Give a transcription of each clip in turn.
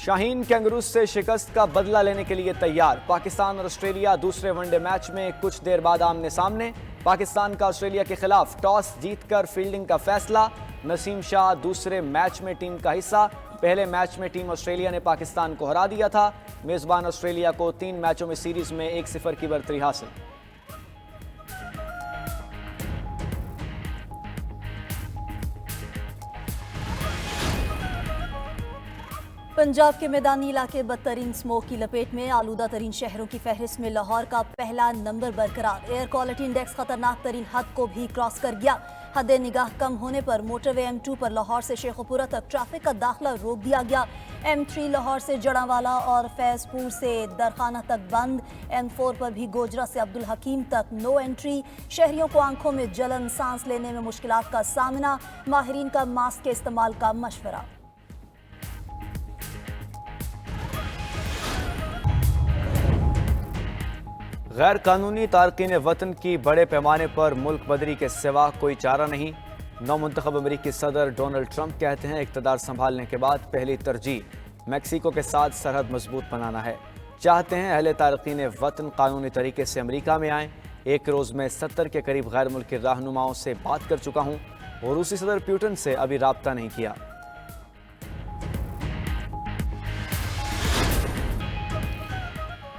شاہین kangaroos سے شکست کا بدلہ لینے کے لیے تیار۔ پاکستان اور آسٹریلیا دوسرے ون ڈے میچ میں کچھ دیر بعد آمنے سامنے۔ پاکستان کا آسٹریلیا کے خلاف ٹاس جیت کر فیلڈنگ کا فیصلہ۔ نسیم شاہ دوسرے میچ میں ٹیم کا حصہ۔ پہلے میچ میں ٹیم آسٹریلیا نے پاکستان کو ہرا دیا تھا۔ میزبان آسٹریلیا کو 3 میچوں میں سیریز میں 1-0 کی برتری حاصل۔ پنجاب کے میدانی علاقے بدترین سموک کی لپیٹ میں۔ آلودہ ترین شہروں کی فہرست میں لاہور کا پہلا نمبر برقرار۔ ایئر کوالٹی انڈیکس خطرناک ترین حد کو بھی کراس کر گیا۔ حد نگاہ کم ہونے پر موٹر وے M2 پر لاہور سے شیخو پورہ تک ٹریفک کا داخلہ روک دیا گیا۔ M3 لاہور سے جڑاوالا اور فیض پور سے درخانہ تک بند۔ M4 پر بھی گوجرا سے عبدالحکیم تک نو انٹری۔ شہریوں کو آنکھوں میں جلن، سانس لینے میں مشکلات کا سامنا۔ ماہرین کا ماسک کے استعمال کا مشورہ۔ غیر قانونی تارکین وطن کی بڑے پیمانے پر ملک بدری کے سوا کوئی چارہ نہیں۔ نو منتخب امریکی صدر ڈونلڈ ٹرمپ کہتے ہیں اقتدار سنبھالنے کے بعد پہلی ترجیح میکسیکو کے ساتھ سرحد مضبوط بنانا ہے۔ چاہتے ہیں اہل تارکین وطن قانونی طریقے سے امریکہ میں آئیں۔ ایک روز میں 70 کے قریب غیر ملکی رہنماؤں سے بات کر چکا ہوں اور روسی صدر پیوٹن سے ابھی رابطہ نہیں کیا۔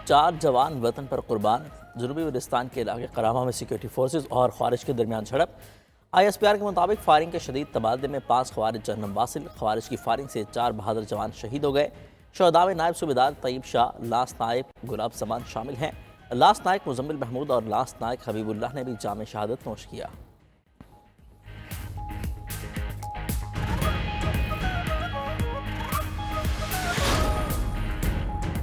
4 جوان وطن پر قربان۔ جنوبی وزیرستان کے علاقے قرامہ میں سیکیورٹی فورسز اور خوارج کے درمیان جھڑپ۔ ISPR کے مطابق فائرنگ کے شدید تبادلے میں 5 خوارج جہنم واصل۔ خوارج کی فائرنگ سے 4 بہادر جوان شہید ہو گئے۔ شہداء میں نائب صوبیدار طیب شاہ، لانس نائب گلاب زمان شامل ہیں۔ لانس نائب مزمل محمود اور لانس نائب حبیب اللہ نے بھی جام شہادت نوش کیا۔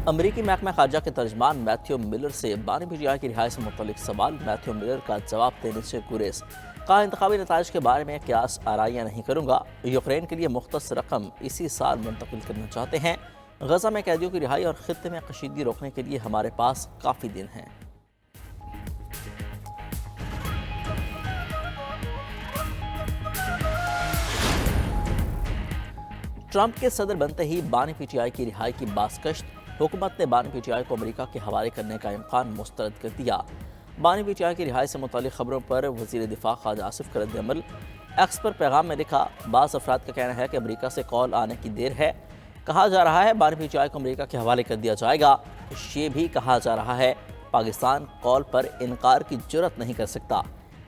امریکی محکمہ خارجہ کے ترجمان میتھیو ملر سے بانی PTI کی رہائی سے متعلق سوال۔ میتھیو ملر کا جواب دینے سے گریز۔ کہا انتخابی نتائج کے بارے میں قیاس آرائیاں نہیں کروں گا۔ یوکرین کے لیے مختص رقم اسی سال منتقل کرنا چاہتے ہیں۔ غزہ میں قیدیوں کی رہائی اور خطے میں کشیدگی روکنے کے لیے ہمارے پاس کافی دن ہیں۔ ٹرمپ کے صدر بنتے ہی بانی PTI کی رہائی کی بازگشت۔ حکومت نے بانی PTI کو امریکہ کے حوالے کرنے کا امکان مسترد کر دیا۔ بانی PTI کی رہائی سے متعلق خبروں پر وزیر دفاع خواجہ آصف کا رد عمل۔ ایکس پر پیغام میں لکھا، بعض افراد کا کہنا ہے کہ امریکہ سے کال آنے کی دیر ہے۔ کہا جا رہا ہے بانی PTI کو امریکہ کے حوالے کر دیا جائے گا۔ یہ بھی کہا جا رہا ہے پاکستان کال پر انکار کی جرات نہیں کر سکتا۔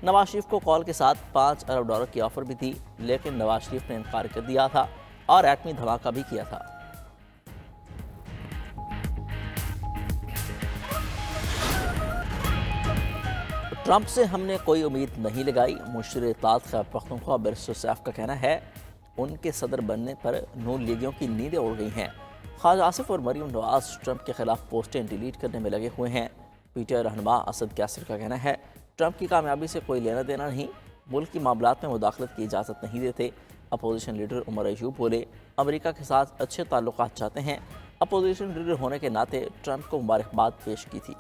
نواز شریف کو کال کے ساتھ $5 ارب کی آفر بھی تھی، لیکن نواز شریف نے انکار کر دیا تھا اور ایٹمی دھماکہ بھی کیا تھا۔ ٹرمپ سے ہم نے کوئی امید نہیں لگائی۔ مشیر اطلاعات خیبر پختونخوا بیرسٹر سیف کا کہنا ہے ان کے صدر بننے پر نون لیگیوں کی نیندیں اڑ گئی ہیں۔ خواجہ آصف اور مریم نواز ٹرمپ کے خلاف پوسٹیں ڈیلیٹ کرنے میں لگے ہوئے ہیں۔ PTI رہنما اسد کیسر کا کہنا ہے ٹرمپ کی کامیابی سے کوئی لینا دینا نہیں، ملک کی معاملات میں مداخلت کی اجازت نہیں دیتے۔ اپوزیشن لیڈر عمر ایوب بولے امریکہ کے ساتھ اچھے تعلقات چاہتے ہیں۔ اپوزیشن لیڈر ہونے کے ناطے ٹرمپ کو مبارکباد پیش کی تھی۔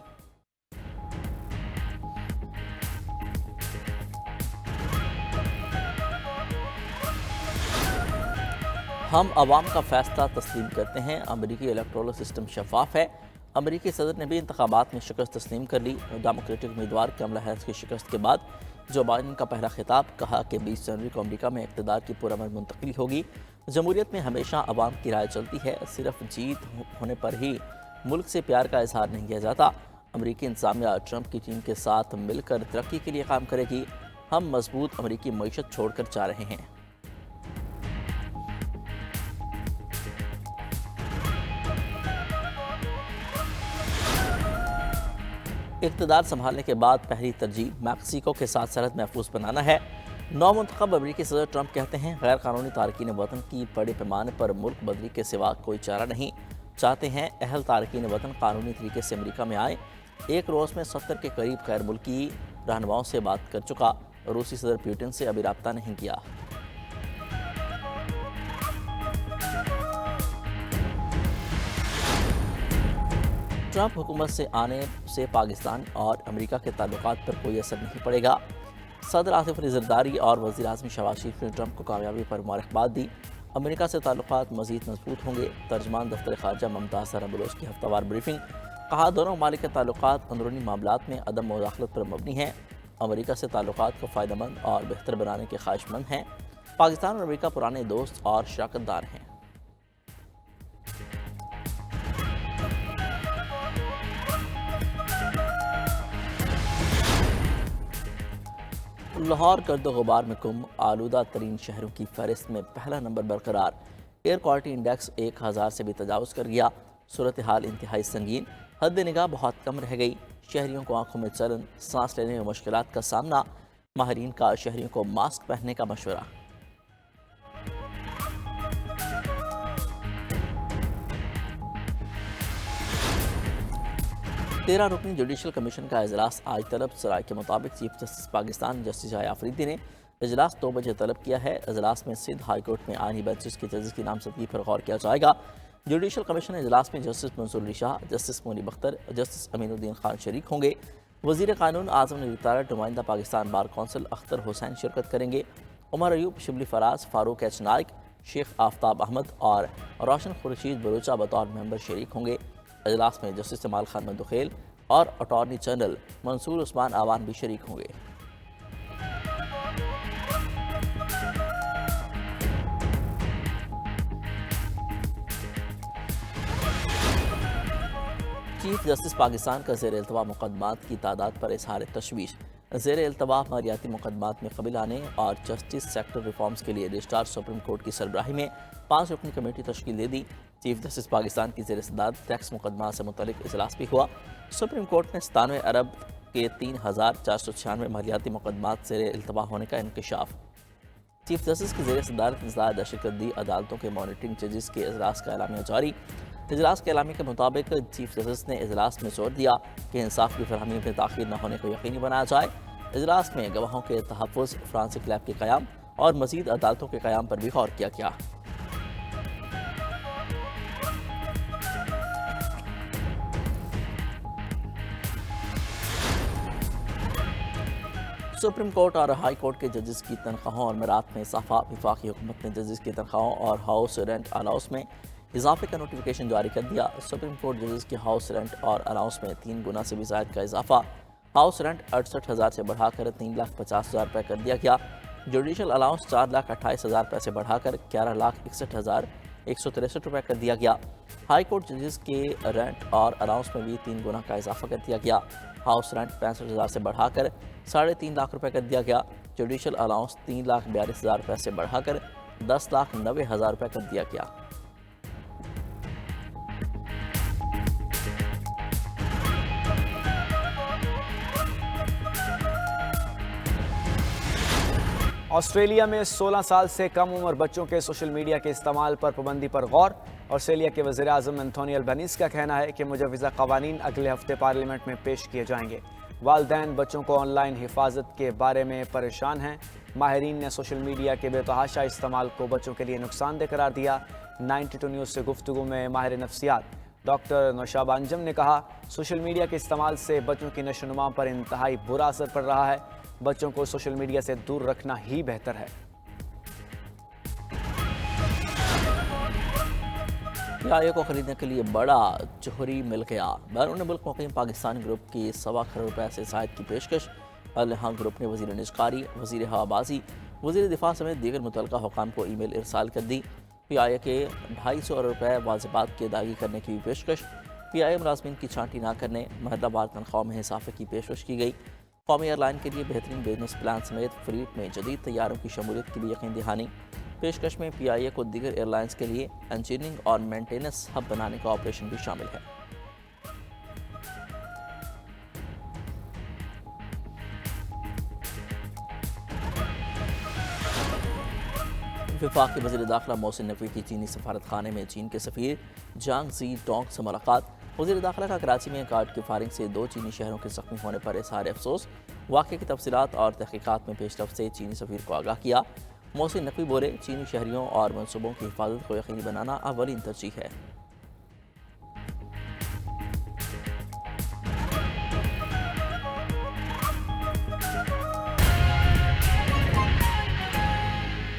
ہم عوام کا فیصلہ تسلیم کرتے ہیں۔ امریکی الیکٹورل سسٹم شفاف ہے۔ امریکی صدر نے بھی انتخابات میں شکست تسلیم کر لی۔ ڈیموکریٹک امیدوار کملا ہیرس کی شکست کے بعد جو بائیڈن کا پہلا خطاب، کہا کہ 20 جنوری کو امریکہ میں اقتدار کی پرامن منتقلی ہوگی۔ جمہوریت میں ہمیشہ عوام کی رائے چلتی ہے، صرف جیت ہونے پر ہی ملک سے پیار کا اظہار نہیں کیا جاتا۔ امریکی انتظامیہ ٹرمپ کی ٹیم کے ساتھ مل کر ترقی کے لیے کام کرے گی۔ ہم مضبوط امریکی معیشت چھوڑ کر جا رہے ہیں۔ اقتدار سنبھالنے کے بعد پہلی ترجیح میکسیکو کے ساتھ سرحد محفوظ بنانا ہے۔ نو منتخب امریکی صدر ٹرمپ کہتے ہیں غیر قانونی تارکین وطن کی بڑے پیمانے پر ملک بدری کے سوا کوئی چارہ نہیں۔ چاہتے ہیں اہل تارکین وطن قانونی طریقے سے امریکہ میں آئیں۔ ایک روز میں 70 کے قریب غیر ملکی رہنماؤں سے بات کر چکا۔ روسی صدر پیوٹن سے ابھی رابطہ نہیں کیا۔ ٹرمپ حکومت سے آنے سے پاکستان اور امریکہ کے تعلقات پر کوئی اثر نہیں پڑے گا۔ صدر آصف علی زرداری اور وزیر اعظم شہباز شریف نے ٹرمپ کو کامیابی پر مبارکباد دی۔ امریکہ سے تعلقات مزید مضبوط ہوں گے۔ ترجمان دفتر خارجہ ممتاز زہرا بلوچ کی ہفتہ وار بریفنگ۔ کہا دونوں ممالک کے تعلقات اندرونی معاملات میں عدم مداخلت پر مبنی ہیں۔ امریکہ سے تعلقات کو فائدہ مند اور بہتر بنانے کے خواہش مند ہیں۔ پاکستان اور امریکہ پرانے دوست اور شراکت دار ہیں۔ لاہور گرد و غبار میں گم آلودہ ترین شہروں کی فہرست میں پہلا نمبر برقرار۔ ایئر کوالٹی انڈیکس 1000 سے بھی تجاوز کر گیا۔ صورتحال انتہائی سنگین، حد نگاہ بہت کم رہ گئی۔ شہریوں کو آنکھوں میں چلن، سانس لینے میں مشکلات کا سامنا۔ ماہرین کا شہریوں کو ماسک پہننے کا مشورہ۔ تیرہ رکنی جوڈیشل کمیشن کا اجلاس آج طلب سرائے کے مطابق چیف جسٹس پاکستان جسٹس جائے آفریدی نے اجلاس 2 بجے طلب کیا ہے۔ اجلاس میں سندھ ہائی کورٹ میں آئینی بینچز کے ججز کی نامزدگی پر غور کیا جائے گا۔ جوڈیشل کمیشن اجلاس میں جسٹس منصور علی شاہ، جسٹس مونی بختر، جسٹس امین الدین خان شریک ہوں گے۔ وزیر قانون اعظم نے ریٹائرڈ نمائندہ پاکستان بار کونسل اختر حسین شرکت کریں گے۔ عمر ایوب، شبلی فراز، فاروق ایچ نائک، شیخ آفتاب احمد اور روشن خورشید بلوچہ بطور ممبر شریک ہوں گے۔ اجلاس میں جسٹس جمال خان مندوخیل اور اٹارنی جنرل منصور عثمان آوان بھی شریک ہوں گے۔ چیف جسٹس پاکستان کا زیر التوا مقدمات کی تعداد پر اظہار تشویش۔ زیر التوا مالیاتی مقدمات میں قبل آنے اور جسٹس سیکٹر ریفارمز کے لیے رجسٹرار سپریم کورٹ کی سربراہی میں 5 رکنی کمیٹی تشکیل دے دی۔ چیف جسٹس پاکستان کی زیر صدارت ٹیکس مقدمات سے متعلق اجلاس بھی ہوا۔ سپریم کورٹ میں 97 ارب کے 3496 مالیاتی مقدمات زیر التوا ہونے کا انکشاف۔ چیف جسٹس کی زیر صدارت نظام دہشت گردی عدالتوں کے مانیٹرنگ ججز کے اجلاس کا اعلامیہ جاری۔ اجلاس کے اعلامیہ کے مطابق چیف جسٹس نے اجلاس میں زور دیا کہ انصاف کی فراہمی میں تاخیر نہ ہونے کو یقینی بنایا جائے۔ اجلاس میں گواہوں کے تحفظ، فرانسک لیب کے قیام اور مزید عدالتوں کے قیام پر بھی غور کیا گیا۔ سپریم کورٹ اور ہائی کورٹ کے ججز کی تنخواہوں اور میرات میں اضافہ۔ وفاقی حکومت نے ججز کی تنخواہوں اور ہاؤس رینٹ الاؤنس میں اضافے کا نوٹیفیکیشن جاری کر دیا۔ سپریم کورٹ ججز کی ہاؤس رینٹ اور الاؤنس میں 3 گنا سے بھی زائد کا اضافہ۔ ہاؤس رینٹ 68,000 سے بڑھا کر 3,50,000 روپے کر دیا گیا۔ جوڈیشل الاؤنس 4,28,000 روپے سے بڑھا کر 11,61,163 روپے کر دیا گیا۔ ہائی کورٹ ججز کے رینٹ اور الاؤنس میں بھی 3 گنا کا اضافہ کر دیا گیا۔ ہاؤس رینٹ 65,000 سے بڑھا کر 3.5 لاکھ روپے کر دیا گیا۔ جوڈیشل الاؤنس 3,42,000 روپے سے بڑھا کر 10,90,000 روپے کر دیا گیا۔ آسٹریلیا میں 16 سال سے کم عمر بچوں کے سوشل میڈیا کے استعمال پر پابندی پر غور۔ آسٹریلیا کے وزیر اعظم اینتھونی البنیز کا کہنا ہے کہ مجوزہ قوانین اگلے ہفتے پارلیمنٹ میں پیش کیے جائیں گے۔ والدین بچوں کو آن لائن حفاظت کے بارے میں پریشان ہیں۔ ماہرین نے سوشل میڈیا کے بے تحاشا استعمال کو بچوں کے لیے نقصان دہ قرار دیا۔ 92 نیوز سے گفتگو میں ماہر نفسیات ڈاکٹر نوشاب انجم نے کہا، سوشل میڈیا کے استعمال سے بچوں کی نشو و نما پر انتہائی برا اثر پڑ رہا ہے۔ بچوں کو سوشل میڈیا سے دور رکھنا ہی بہتر ہے۔ PIA کو خریدنے کے لیے بڑا جوہری مل گیا۔ بیرون ملک مقیم پاکستانی گروپ کی 1.25 کروڑ روپے سے زائد کی پیشکش۔ الہان گروپ نے وزیر نجکاری، وزیر ہوابازی، وزیر دفاع سمیت دیگر متعلقہ حکام کو ای میل ارسال کر دی۔ PIA کے 250 ارب روپے واجبات کی ادائیگی کرنے کی بھی پیشکش۔ PIA ملازمین کی چھانٹی نہ کرنے، مرحلہ وار تنخواہوں میں اضافے کی پیشکش کی گئی۔ قومی ایئر لائن کے لیے بہترین بزنس پلان سمیت فلیٹ میں جدید طیاروں کی شمولیت کی بھی یقین دہانی۔ پیشکش میں PIA کو دیگر ایئر لائنز کے لیے انجینئرنگ اور مینٹیننس ہب بنانے کا آپریشن بھی شامل ہے۔ وفاقی وزیر داخلہ محسن نقوی کی چینی سفارت خانے میں چین کے سفیر جانگ زی ڈونگ سے ملاقات۔ وزیر داخلہ کا کراچی میں کارڈ کی فائرنگ سے 2 چینی شہروں کے زخمی ہونے پر اظہار افسوس۔ واقعے کی تفصیلات اور تحقیقات میں پیش رفت سے چینی سفیر کو آگاہ کیا۔ محسن نقوی بولے، چینی شہریوں اور منصوبوں کی حفاظت کو یقینی بنانا اولین ترجیح ہے۔